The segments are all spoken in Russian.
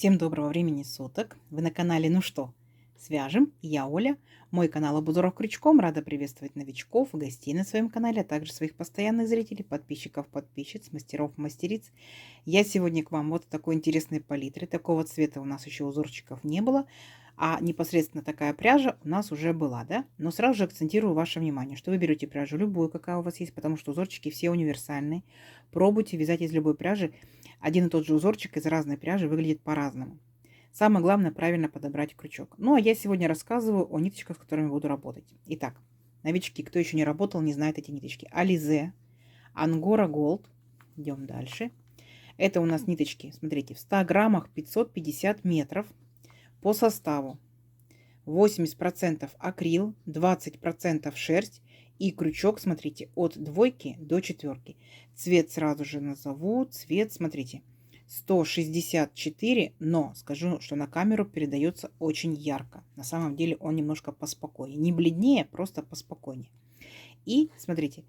Всем доброго времени суток! Вы на канале «Ну что, свяжем?» Я Оля. Мой канал обзоров крючком. Рада приветствовать новичков, гостей на своем канале, а также своих постоянных зрителей, подписчиков, подписчиц, мастеров, мастериц. Я сегодня к вам вот в такой интересной палитре. Такого цвета у нас еще узорчиков не было, а непосредственно такая пряжа у нас уже была, да? Но сразу же акцентирую ваше внимание, что вы берете пряжу любую, какая у вас есть, потому что узорчики все универсальные. Пробуйте вязать из любой пряжи. Один и тот же узорчик из разной пряжи выглядит по-разному. Самое главное правильно подобрать крючок. Ну а я сегодня рассказываю о ниточках, с которыми буду работать. Итак, новички, кто еще не работал, не знает эти ниточки. Alize, Angora Gold. Идем дальше. Это у нас ниточки, смотрите, в 100 граммах 550 метров по составу. 80% акрил, 20% шерсть и крючок, смотрите, от 2 до 4. Цвет сразу же назову. Цвет, смотрите, 164, но скажу, что на камеру передается очень ярко. На самом деле он немножко поспокойнее. Не бледнее, просто поспокойнее. И смотрите,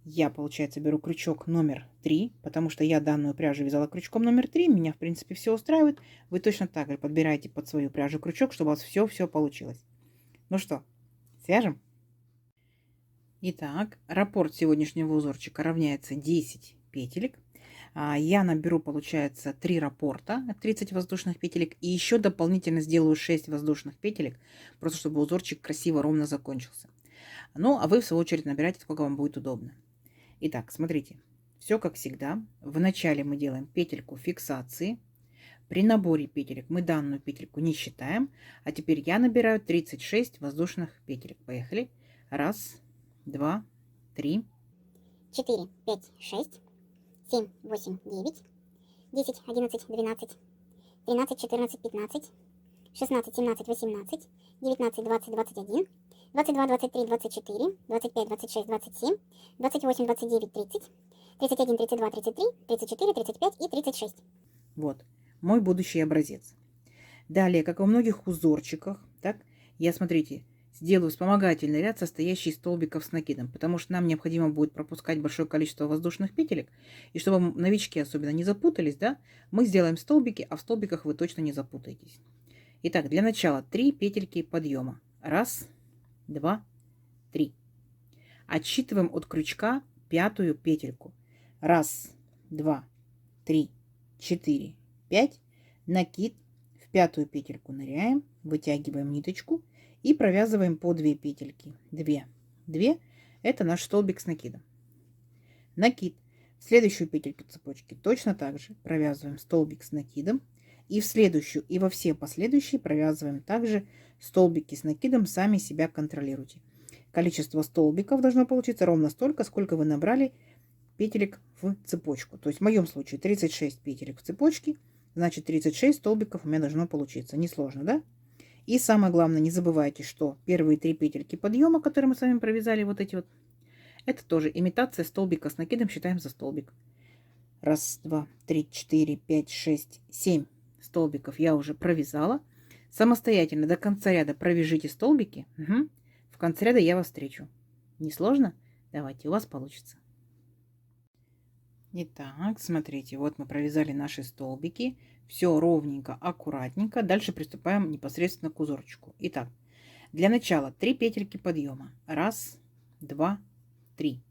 я, получается, беру крючок номер 3, потому что я данную пряжу вязала крючком номер 3. Меня, в принципе, все устраивает. Вы точно так же подбираете под свою пряжу крючок, чтобы у вас все получилось. Ну что, свяжем? Итак, раппорт сегодняшнего узорчика равняется 10 петелек. Я наберу, получается, 3 раппорта, 30 воздушных петелек. И еще дополнительно сделаю 6 воздушных петелек, просто чтобы узорчик красиво, ровно закончился. Ну, а вы, в свою очередь, набирайте, сколько вам будет удобно. Итак, смотрите, все как всегда. Вначале мы делаем петельку фиксации. При наборе петелек мы данную петельку не считаем. А теперь я набираю 36 воздушных петелек. Поехали. Раз, два, три, 4, 5, 6, 7, 8, 9, 10, 11, 12, 13, 14, 15, 16, 17, 18, 19, 20, 21, 22, 23, 24, 25, 26, 27, 28, 29, 30, 31, 32, 33, 34, 35 и 36. Вот, мой будущий образец. Далее, как во многих узорчиках, так, я, смотрите, сделаю вспомогательный ряд, состоящий из столбиков с накидом, потому что нам необходимо будет пропускать большое количество воздушных петелек. И чтобы новички особенно не запутались, да, мы сделаем столбики, а в столбиках вы точно не запутаетесь. Итак, для начала 3 петельки подъема. Раз, два, три. Отсчитываем от крючка 5-ю петельку. Раз, два, три, 4, 5. Накид. В 5-ю петельку ныряем, вытягиваем ниточку и провязываем по 2 петельки. 2, 2. Это наш столбик с накидом. Накид. В следующую петельку цепочки точно так же провязываем столбик с накидом. И в следующую, и во все последующие провязываем также столбики с накидом. Сами себя контролируйте. Количество столбиков должно получиться ровно столько, сколько вы набрали петелек в цепочку. То есть в моем случае 36 петелек в цепочке, значит 36 столбиков у меня должно получиться. Несложно, да? И самое главное, не забывайте, что первые 3 петельки подъема, которые мы с вами провязали, вот эти вот, это тоже имитация столбика с накидом, считаем за столбик. Раз, два, три, 4, 5, 6, 7 столбиков я уже провязала. Самостоятельно до конца ряда провяжите столбики. Угу. В конце ряда я вас встречу. Несложно? Давайте, у вас получится. Итак, смотрите, вот мы провязали наши столбики. Все ровненько, аккуратненько. Дальше приступаем непосредственно к узорчику. Итак, для начала 3 петельки подъема. Раз, два, три.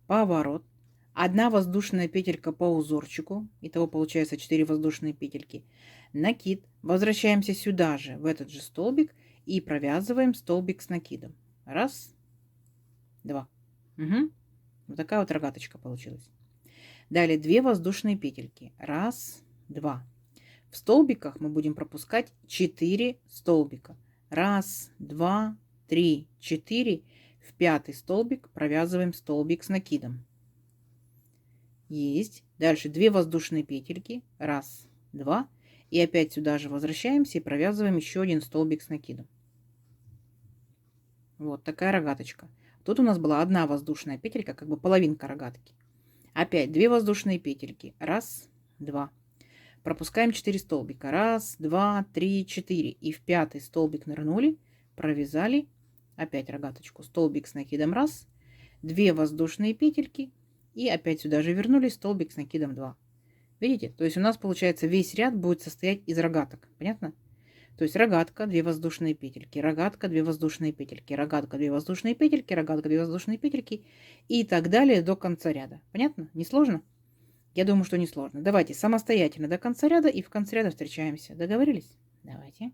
Поворот. 1 воздушная петелька по узорчику. Итого получается 4 воздушные петельки. Накид. Возвращаемся сюда же, в этот же столбик. И провязываем столбик с накидом. Раз, два. Угу. Вот такая вот рогаточка получилась. Далее 2 воздушные петельки. Раз, два. В столбиках мы будем пропускать 4 столбика. Раз, два, три, 4. В 5-й столбик провязываем столбик с накидом. Есть. Дальше 2 воздушные петельки. Раз, два. И опять сюда же возвращаемся и провязываем еще 1 столбик с накидом. Вот такая рогаточка. Тут у нас была 1 воздушная петелька, как бы половинка рогатки. Опять 2 воздушные петельки. Раз, два. Пропускаем 4 столбика. Раз, два, три, 4. И в 5-й столбик нырнули, провязали. Опять рогаточку. Столбик с накидом. Раз. 2 воздушные петельки. И опять сюда же вернулись. Столбик с накидом 2. Видите? То есть у нас получается весь ряд будет состоять из рогаток. Понятно? То есть рогатка, 2 воздушные петельки, рогатка, 2 воздушные петельки, рогатка, 2 воздушные петельки, рогатка, 2 воздушные петельки и так далее до конца ряда. Понятно? Не сложно? Я думаю, что не сложно. Давайте самостоятельно до конца ряда и в конце ряда встречаемся. Договорились? Давайте.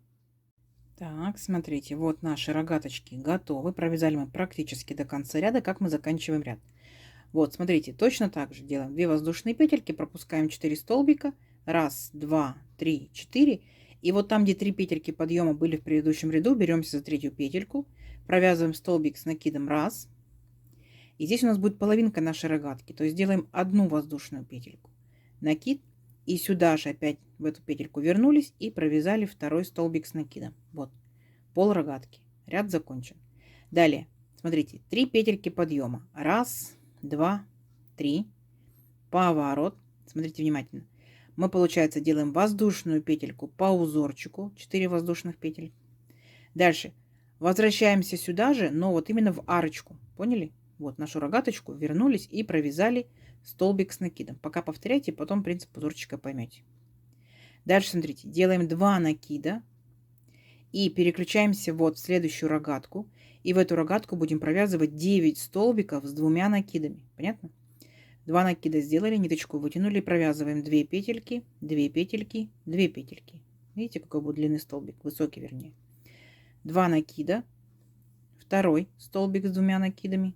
Так, смотрите, вот наши рогаточки готовы. Провязали мы практически до конца ряда, как мы заканчиваем ряд. Вот, смотрите, точно так же делаем 2 воздушные петельки, пропускаем 4 столбика. Раз, два, три, 4. И вот там, где 3 петельки подъема были в предыдущем ряду, беремся за третью петельку, провязываем столбик с накидом раз. И здесь у нас будет половинка нашей рогатки. То есть делаем одну воздушную петельку, накид. И сюда же опять в эту петельку вернулись и провязали второй столбик с накидом. Вот, пол рогатки. Ряд закончен. Далее, смотрите, 3 петельки подъема. Раз, два, три. Поворот. Смотрите внимательно. Мы, получается, делаем воздушную петельку по узорчику. 4 воздушных петель. Дальше. Возвращаемся сюда же, но вот именно в арочку. Поняли? Вот нашу рогаточку вернулись и провязали столбик с накидом. Пока повторяйте, потом принцип узорчика поймете. Дальше, смотрите, делаем 2 накида и переключаемся вот в следующую рогатку. И в эту рогатку будем провязывать 9 столбиков с 2 накидами. Понятно? 2 накида сделали, ниточку вытянули, провязываем 2 петельки, 2 петельки, 2 петельки. Видите, какой будет длинный столбик, высокий вернее. 2 накида, второй столбик с 2 накидами,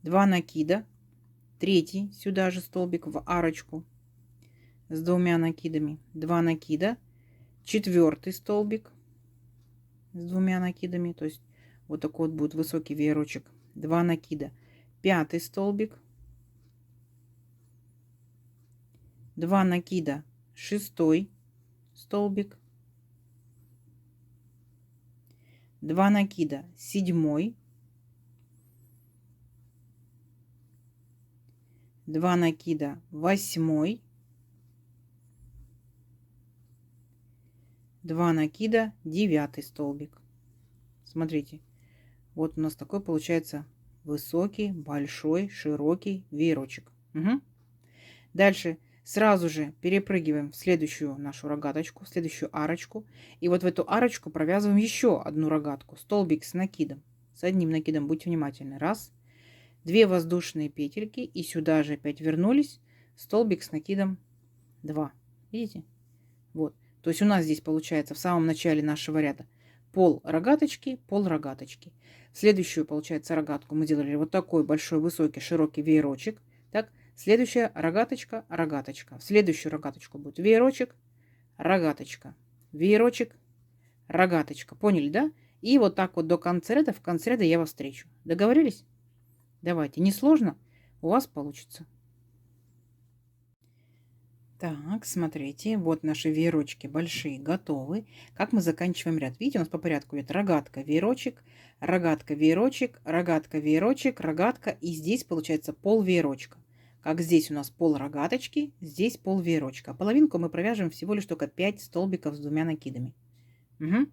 2 накида, третий сюда же столбик в арочку с 2 накидами, 2 накида, четвертый столбик с 2 накидами, то есть вот такой вот будет высокий веерочек, 2 накида, пятый столбик, 2 накида, шестой столбик, 2 накида, седьмой, 2 накида, восьмой, 2 накида, девятый столбик. Смотрите, вот у нас такой получается высокий, большой, широкий веерочек. Угу. Дальше сразу же перепрыгиваем в следующую нашу рогаточку, в следующую арочку. И вот в эту арочку провязываем еще одну рогатку, столбик с накидом. С одним накидом, будьте внимательны. Раз, 2 воздушные петельки и сюда же опять вернулись, столбик с накидом 2. Видите? Вот. То есть у нас здесь получается в самом начале нашего ряда пол рогаточки, пол рогаточки. Следующую, получается, рогатку мы делали вот такой большой, высокий, широкий веерочек. Так, следующая рогаточка, рогаточка. В следующую рогаточку будет веерочек, рогаточка, веерочек, рогаточка. Поняли, да? И вот так вот до конца ряда, в конце ряда я вас встречу. Договорились? Давайте, несложно, у вас получится. Так, смотрите, вот наши веерочки большие готовы. Как мы заканчиваем ряд? Видите, у нас по порядку идет рогатка, веерочек, рогатка, веерочек, рогатка, веерочек, рогатка. И здесь получается пол веерочка. Как здесь у нас пол рогаточки, здесь пол веерочка. А половинку мы провяжем всего лишь только 5 столбиков с 2 накидами. Угу.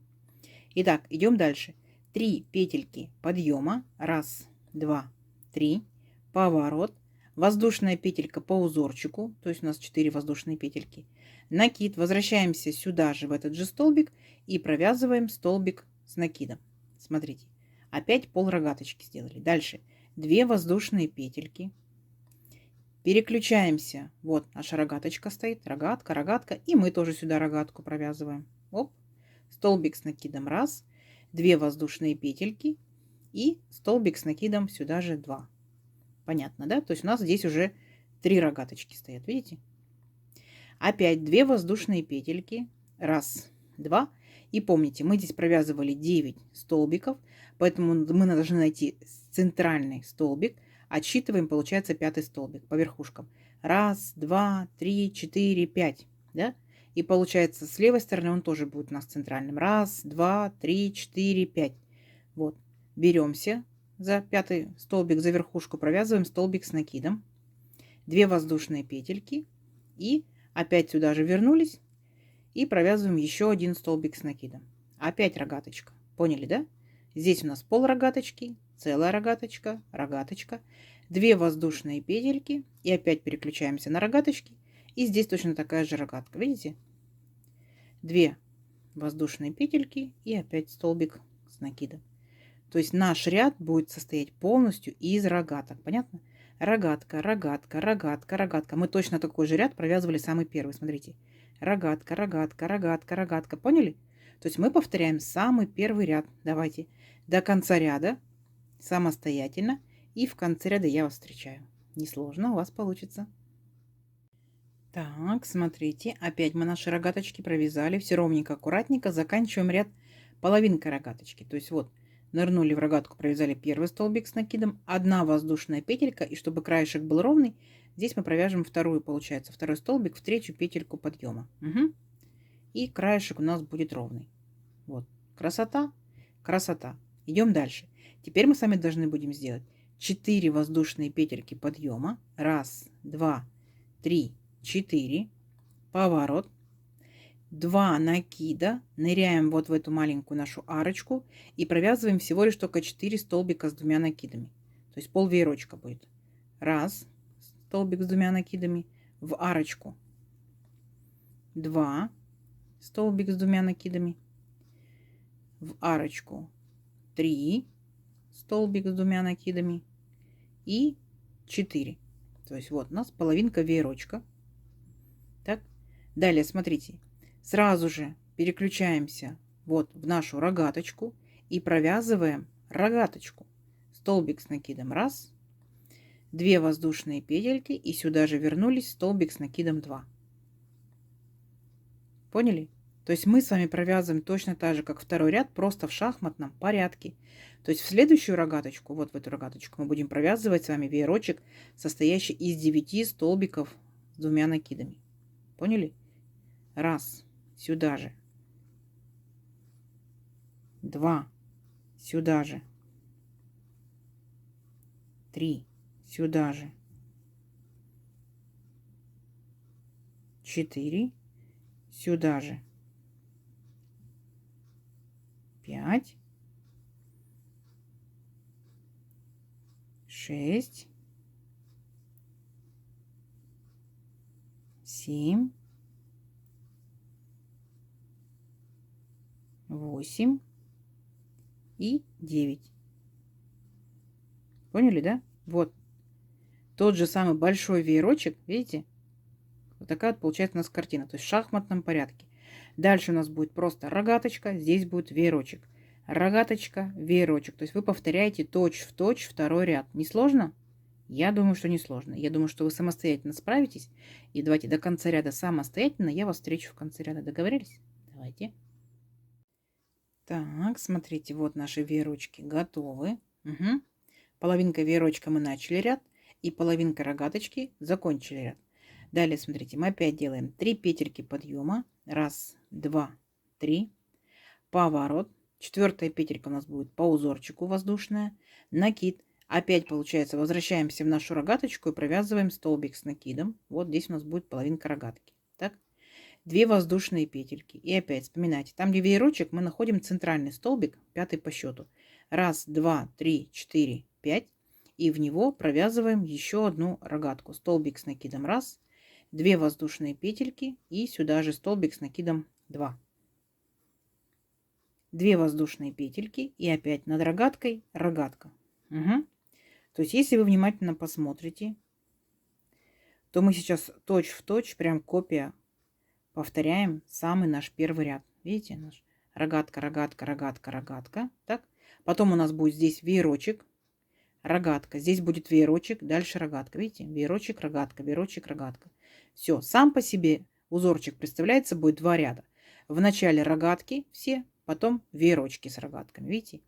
Итак, идем дальше. 3 петельки подъема. Раз, два, 3, поворот, воздушная петелька по узорчику, то есть у нас 4 воздушные петельки, накид, возвращаемся сюда же в этот же столбик и провязываем столбик с накидом. Смотрите, опять пол рогаточки сделали. Дальше 2 воздушные петельки, переключаемся, вот наша рогаточка стоит, рогатка, рогатка, и мы тоже сюда рогатку провязываем. Оп, столбик с накидом раз, 2 воздушные петельки, и столбик с накидом сюда же 2. Понятно, да? То есть у нас здесь уже 3 рогаточки стоят, видите? Опять 2 воздушные петельки. Раз, два. И помните, мы здесь провязывали 9 столбиков, поэтому мы должны найти центральный столбик. Отсчитываем, получается, 5-й столбик по верхушкам. Раз, два, 3, 4, 5. Да? И получается, с левой стороны он тоже будет у нас центральным. Раз, два, 3, 4, 5. Вот. Беремся за 5-й столбик, за верхушку, провязываем столбик с накидом, 2 воздушные петельки и опять сюда же вернулись и провязываем еще один столбик с накидом. Опять рогаточка. Поняли, да? Здесь у нас пол рогаточки, целая рогаточка, рогаточка, 2 воздушные петельки и опять переключаемся на рогаточки. И здесь точно такая же рогатка, видите? 2 воздушные петельки и опять столбик с накидом. То есть наш ряд будет состоять полностью из рогаток. Понятно? Рогатка, рогатка, рогатка, рогатка. Мы точно такой же ряд провязывали самый первый. Смотрите. Рогатка, рогатка, рогатка, рогатка. Поняли? То есть мы повторяем самый первый ряд. Давайте до конца ряда самостоятельно. И в конце ряда я вас встречаю. Несложно, у вас получится. Так, смотрите. Опять мы наши рогаточки провязали. Все ровненько, аккуратненько. Заканчиваем ряд половинкой рогаточки. То есть вот. Нырнули в рогатку, провязали первый столбик с накидом, 1 воздушная петелька, и чтобы краешек был ровный, здесь мы провяжем вторую, получается, второй столбик в 3-ю петельку подъема. Угу. И краешек у нас будет ровный. Вот, красота, красота. Идем дальше. Теперь мы с вами должны будем сделать 4 воздушные петельки подъема. 1, 2, 3, 4. Поворот. 2 накида, ныряем вот в эту маленькую нашу арочку и провязываем всего лишь только 4 столбика с 2 накидами. То есть пол веерочка будет. 1 столбик с 2 накидами в арочку. 2 столбик с 2 накидами в арочку. 3 столбик с 2 накидами и 4. То есть вот у нас половинка веерочка. Так, далее смотрите. Сразу же переключаемся вот в нашу рогаточку и провязываем рогаточку. Столбик с накидом 1, 2 воздушные петельки и сюда же вернулись столбик с накидом 2. Поняли? То есть мы с вами провязываем точно так же, как второй ряд, просто в шахматном порядке. То есть в следующую рогаточку, вот в эту рогаточку, мы будем провязывать с вами веерочек, состоящий из 9 столбиков с 2 накидами. Поняли? 1. Сюда же. 2. Сюда же. 3. Сюда же. 4. Сюда же. 5. 6. 7. 8 и 9. Поняли, да? Вот. Тот же самый большой веерочек, видите? Вот такая вот получается у нас картина. То есть в шахматном порядке. Дальше у нас будет просто рогаточка. Здесь будет веерочек. Рогаточка, веерочек. То есть вы повторяете точь-в-точь второй ряд. Не сложно? Я думаю, что не сложно. Я думаю, что вы самостоятельно справитесь. И давайте до конца ряда самостоятельно. Я вас встречу в конце ряда. Договорились? Давайте. Так, смотрите, вот наши веерочки готовы. Угу. Половинка веерочка мы начали ряд. И половинка рогаточки закончили ряд. Далее, смотрите, мы опять делаем 3 петельки подъема. 1, 2, 3. Поворот. 4-я петелька у нас будет по узорчику воздушная. Накид. Опять, получается, возвращаемся в нашу рогаточку и провязываем столбик с накидом. Вот здесь у нас будет половинка рогатки. Так. 2 воздушные петельки. И опять вспоминайте, там где веерочек, мы находим центральный столбик, 5-й по счету. 1, 2, 3, 4, 5. И в него провязываем еще одну рогатку. Столбик с накидом 1, 2 воздушные петельки и сюда же столбик с накидом 2. 2 воздушные петельки и опять над рогаткой рогатка. Угу. То есть если вы внимательно посмотрите, то мы сейчас точь-в-точь, прям копия, повторяем самый наш первый ряд. Видите, наш рогатка, рогатка, рогатка, рогатка. Так. Потом у нас будет здесь веерочек, рогатка. Здесь будет веерочек, дальше рогатка. Видите, веерочек, рогатка, веерочек, рогатка. Все, сам по себе узорчик представляется, будет 2 ряда. В начале рогатки все, потом веерочки с рогатками. Видите?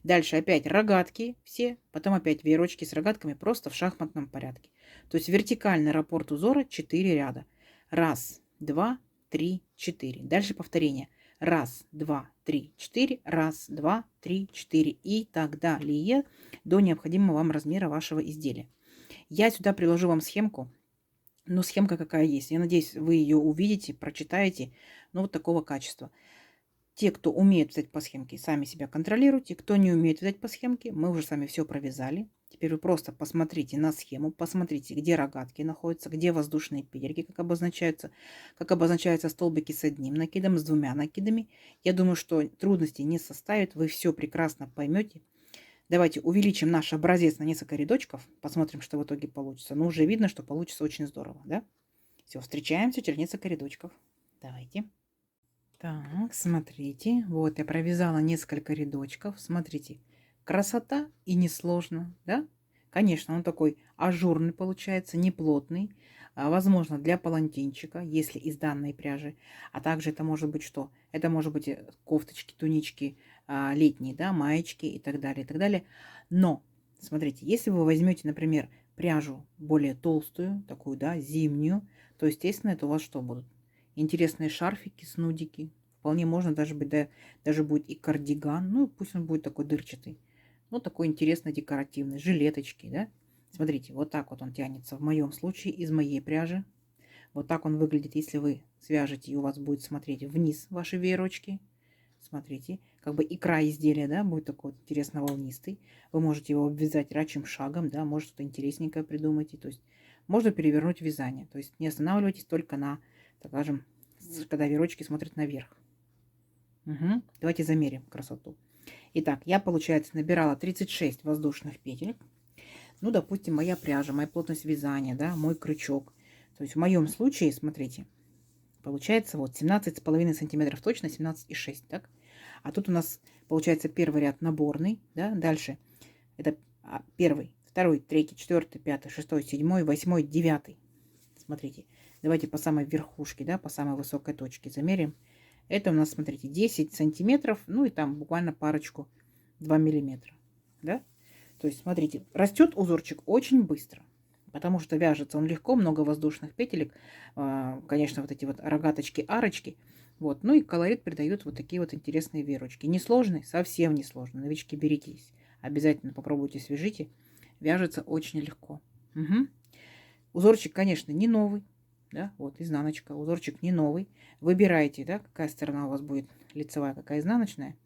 Дальше опять рогатки все, потом опять веерочки с рогатками, просто в шахматном порядке. То есть вертикальный раппорт узора 4 ряда. 1, 2, 3, 4. Дальше повторение. 1, 2, 3, 4. 1, 2, 3, 4. И так далее до необходимого вам размера вашего изделия. Я сюда приложу вам схемку. Но схемка какая есть. Я надеюсь, вы ее увидите, прочитаете. Ну, вот такого качества. Те, кто умеет вязать по схемке, сами себя контролируйте. Кто не умеет вязать по схемке, мы уже с вами все провязали. Теперь вы просто посмотрите на схему, посмотрите, где рогатки находятся, где воздушные петельки, как обозначаются столбики с одним накидом, с двумя накидами. Я думаю, что трудностей не составит, вы все прекрасно поймете. Давайте увеличим наш образец на несколько рядочков, посмотрим, что в итоге получится. Но уже видно, что получится очень здорово, да? Все, встречаемся через несколько рядочков. Давайте. Так, смотрите, вот я провязала несколько рядочков. Смотрите, красота и несложно, да? Конечно, он такой ажурный получается, не плотный. Возможно, для палантинчика, если из данной пряжи. А также это может быть что? Это может быть кофточки, тунички летние, да, маечки и так далее, и так далее. Но, смотрите, если вы возьмете, например, пряжу более толстую, такую, да, зимнюю, то, естественно, это у вас что будут? Интересные шарфики, снудики. Вполне можно даже быть, да, даже будет и кардиган. Ну, пусть он будет такой дырчатый. Ну, такой интересно декоративный. Жилеточки, да. Смотрите, вот так вот он тянется в моем случае из моей пряжи. Вот так он выглядит, если вы свяжете, и у вас будет смотреть вниз ваши веерочки. Смотрите, как бы и край изделия, да, будет такой вот интересно волнистый. Вы можете его обвязать рачьим шагом, да, может что-то интересненькое придумайте. То есть можно перевернуть вязание. То есть не останавливайтесь только на, так скажем, когда веерочки смотрят наверх. Угу. Давайте замерим красоту. Итак, я, получается, набирала 36 воздушных петель. Ну, допустим, моя пряжа, моя плотность вязания, да, мой крючок. То есть в моем случае, смотрите, получается вот 17,5 сантиметров точно, 17,6, так? А тут у нас получается первый ряд наборный, да, дальше это первый, второй, третий, четвертый, пятый, шестой, седьмой, восьмой, девятый. Смотрите, давайте по самой верхушке, да, по самой высокой точке замерим. Это у нас, смотрите, 10 сантиметров, ну и там буквально парочку, 2 миллиметра, да. То есть, смотрите, растет узорчик очень быстро, потому что вяжется он легко, много воздушных петелек, конечно, вот эти вот рогаточки, арочки, вот, ну и колорит придают вот такие вот интересные веерочки. Несложный, совсем несложный, новички, беритесь, обязательно попробуйте, свяжите, вяжется очень легко. Угу. Узорчик, конечно, не новый, да, вот изнаночка, узорчик не новый. Выбирайте, да, какая сторона у вас будет лицевая, какая изнаночная.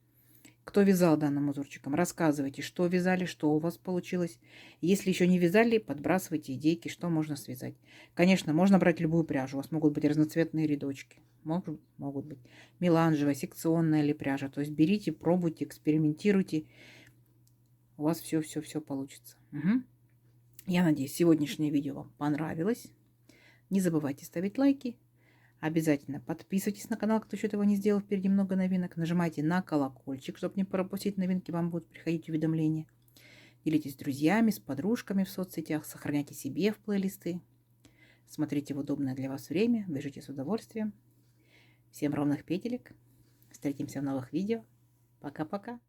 Кто вязал данным узорчиком, рассказывайте, что вязали, что у вас получилось. Если еще не вязали, подбрасывайте идейки, что можно связать. Конечно, можно брать любую пряжу. У вас могут быть разноцветные рядочки. Могут быть меланжевая, секционная или пряжа. То есть берите, пробуйте, экспериментируйте. У вас все получится. Угу. Я надеюсь, сегодняшнее видео вам понравилось. Не забывайте ставить лайки. Обязательно подписывайтесь на канал, кто еще этого не сделал. Впереди много новинок. Нажимайте на колокольчик, чтобы не пропустить новинки. Вам будут приходить уведомления. Делитесь с друзьями, с подружками в соцсетях. Сохраняйте себе в плейлисты. Смотрите в удобное для вас время. Вяжите с удовольствием. Всем ровных петелек. Встретимся в новых видео. Пока-пока.